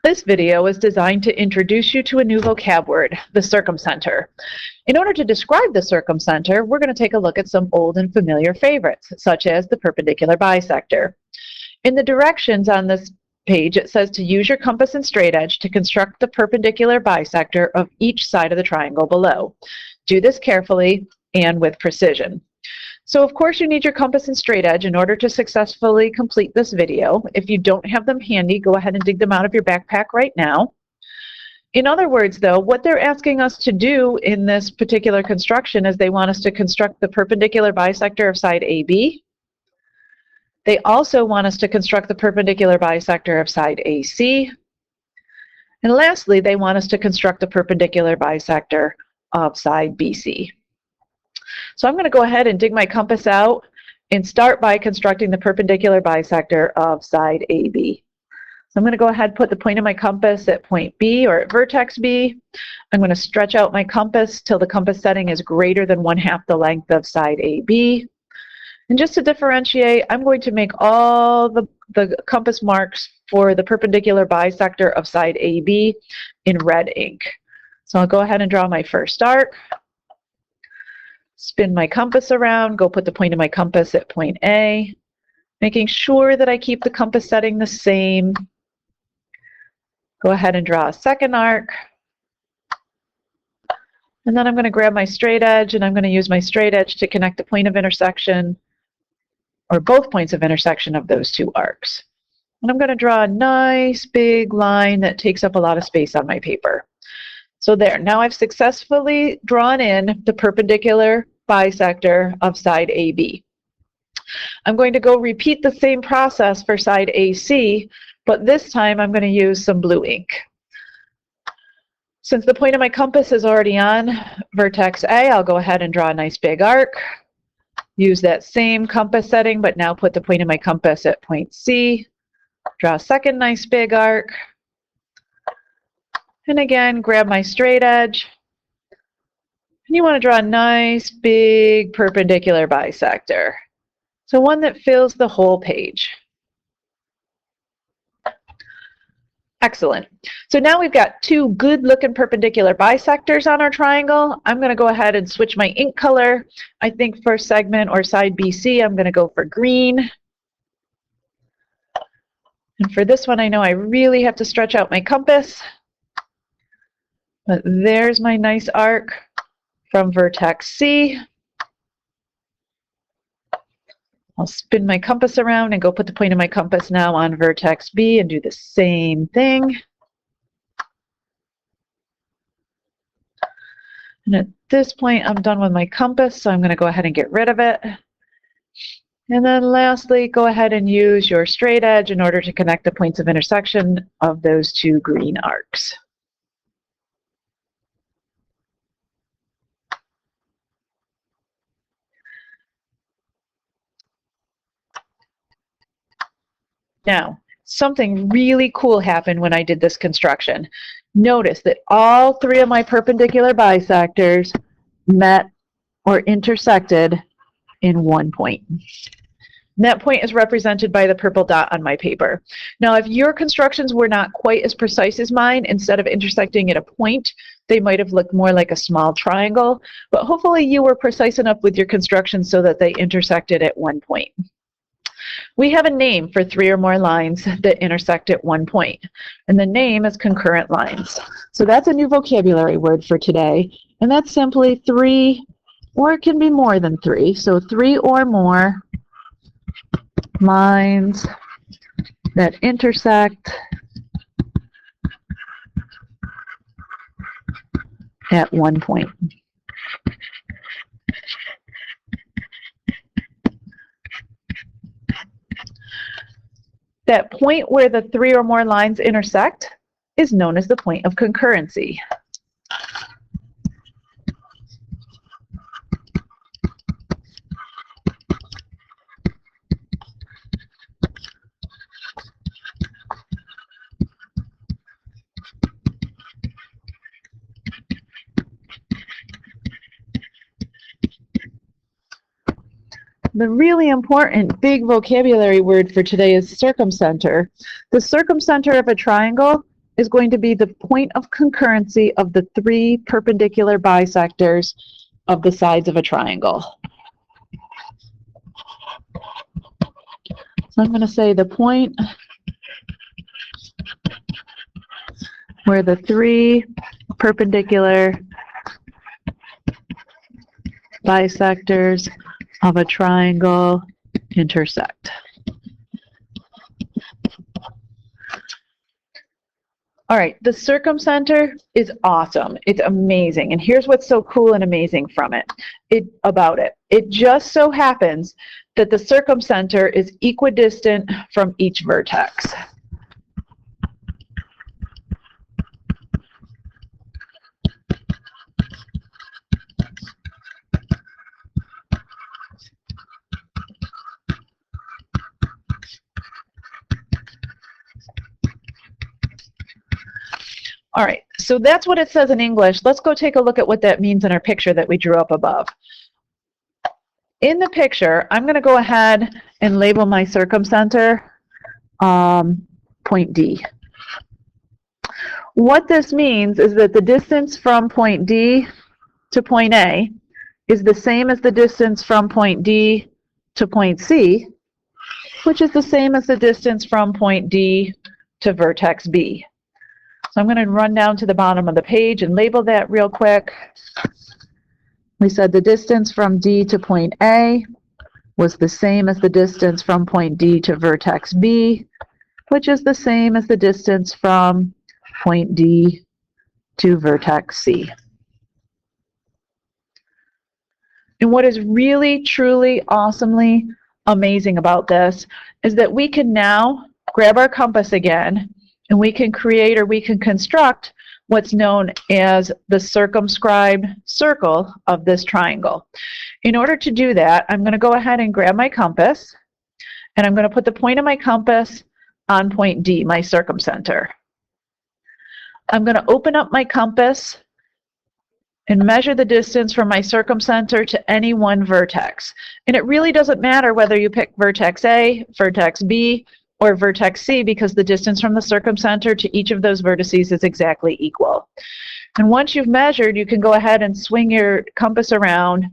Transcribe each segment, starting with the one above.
This video is designed to introduce you to a new vocab word, the circumcenter. In order to describe the circumcenter, we're going to take a look at some old and familiar favorites, such as the perpendicular bisector. In the directions on this page, it says to use your compass and straight edge to construct the perpendicular bisector of each side of the triangle below. Do this carefully and with precision. So of course you need your compass and straight edge in order to successfully complete this video. If you don't have them handy, go ahead and dig them out of your backpack right now. In other words, though, what they're asking us to do in this particular construction is they want us to construct the perpendicular bisector of side AB. They also want us to construct the perpendicular bisector of side AC. And lastly, they want us to construct the perpendicular bisector of side BC. So I'm going to go ahead and dig my compass out and start by constructing the perpendicular bisector of side AB. So I'm going to go ahead and put the point of my compass at point B or at vertex B. I'm going to stretch out my compass till the compass setting is greater than 1/2 the length of side AB. And just to differentiate, I'm going to make all the compass marks for the perpendicular bisector of side AB in red ink. So I'll go ahead and draw my first arc. Spin my compass around, go put the point of my compass at point A, making sure that I keep the compass setting the same. Go ahead and draw a second arc. And then I'm going to grab my straight edge, and I'm going to use my straight edge to connect the point of intersection, or both points of intersection of those two arcs. And I'm going to draw a nice big line that takes up a lot of space on my paper. So there, now I've successfully drawn in the perpendicular bisector of side AB. I'm going to go repeat the same process for side AC, but this time I'm going to use some blue ink. Since the point of my compass is already on vertex A, I'll go ahead and draw a nice big arc. Use that same compass setting, but now put the point of my compass at point C. Draw a second nice big arc. And again, grab my straight edge. And you want to draw a nice big perpendicular bisector. So one that fills the whole page. Excellent. So now we've got two good looking perpendicular bisectors on our triangle. I'm going to go ahead and switch my ink color. I think for segment or side BC, I'm going to go for green. And for this one, I know I really have to stretch out my compass. But there's my nice arc from vertex C. I'll spin my compass around and go put the point of my compass now on vertex B and do the same thing. And at this point, I'm done with my compass, so I'm going to go ahead and get rid of it. And then lastly, go ahead and use your straight edge in order to connect the points of intersection of those two green arcs. Now, something really cool happened when I did this construction. Notice that all three of my perpendicular bisectors met or intersected in one point. And that point is represented by the purple dot on my paper. Now, if your constructions were not quite as precise as mine, instead of intersecting at a point, they might have looked more like a small triangle, but hopefully you were precise enough with your constructions so that they intersected at one point. We have a name for three or more lines that intersect at one point, and the name is concurrent lines. So that's a new vocabulary word for today, and that's simply three, or it can be more than three, so three or more lines that intersect at one point. That point where the three or more lines intersect is known as the point of concurrency. The really important big vocabulary word for today is circumcenter. The circumcenter of a triangle is going to be the point of concurrency of the three perpendicular bisectors of the sides of a triangle. So I'm going to say the point where the three perpendicular bisectors of a triangle intersect. All right, the circumcenter is awesome. It's amazing. And here's what's so cool and amazing from it. It just so happens that the circumcenter is equidistant from each vertex. All right, so that's what it says in English. Let's go take a look at what that means in our picture that we drew up above. In the picture, I'm going to go ahead and label my circumcenter point D. What this means is that the distance from point D to point A is the same as the distance from point D to point C, which is the same as the distance from point D to vertex B. So I'm going to run down to the bottom of the page and label that real quick. We said the distance from D to point A was the same as the distance from point D to vertex B, which is the same as the distance from point D to vertex C. And what is really, truly, awesomely amazing about this is that we can now grab our compass again and we can create or we can construct what's known as the circumscribed circle of this triangle. In order to do that, I'm going to go ahead and grab my compass, and I'm going to put the point of my compass on point D, my circumcenter. I'm going to open up my compass and measure the distance from my circumcenter to any one vertex. And it really doesn't matter whether you pick vertex A, vertex B, or vertex C, because the distance from the circumcenter to each of those vertices is exactly equal. And once you've measured, you can go ahead and swing your compass around,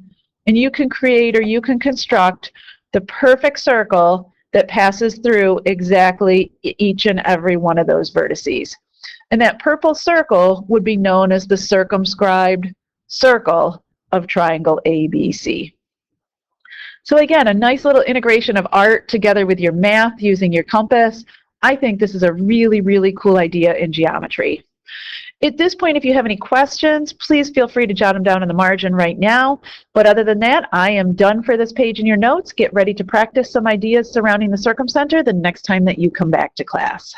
and you can create or you can construct the perfect circle that passes through exactly each and every one of those vertices. And that purple circle would be known as the circumscribed circle of triangle ABC. So again, a nice little integration of art together with your math using your compass. I think this is a really, really cool idea in geometry. At this point, if you have any questions, please feel free to jot them down in the margin right now. But other than that, I am done for this page in your notes. Get ready to practice some ideas surrounding the circumcenter the next time that you come back to class.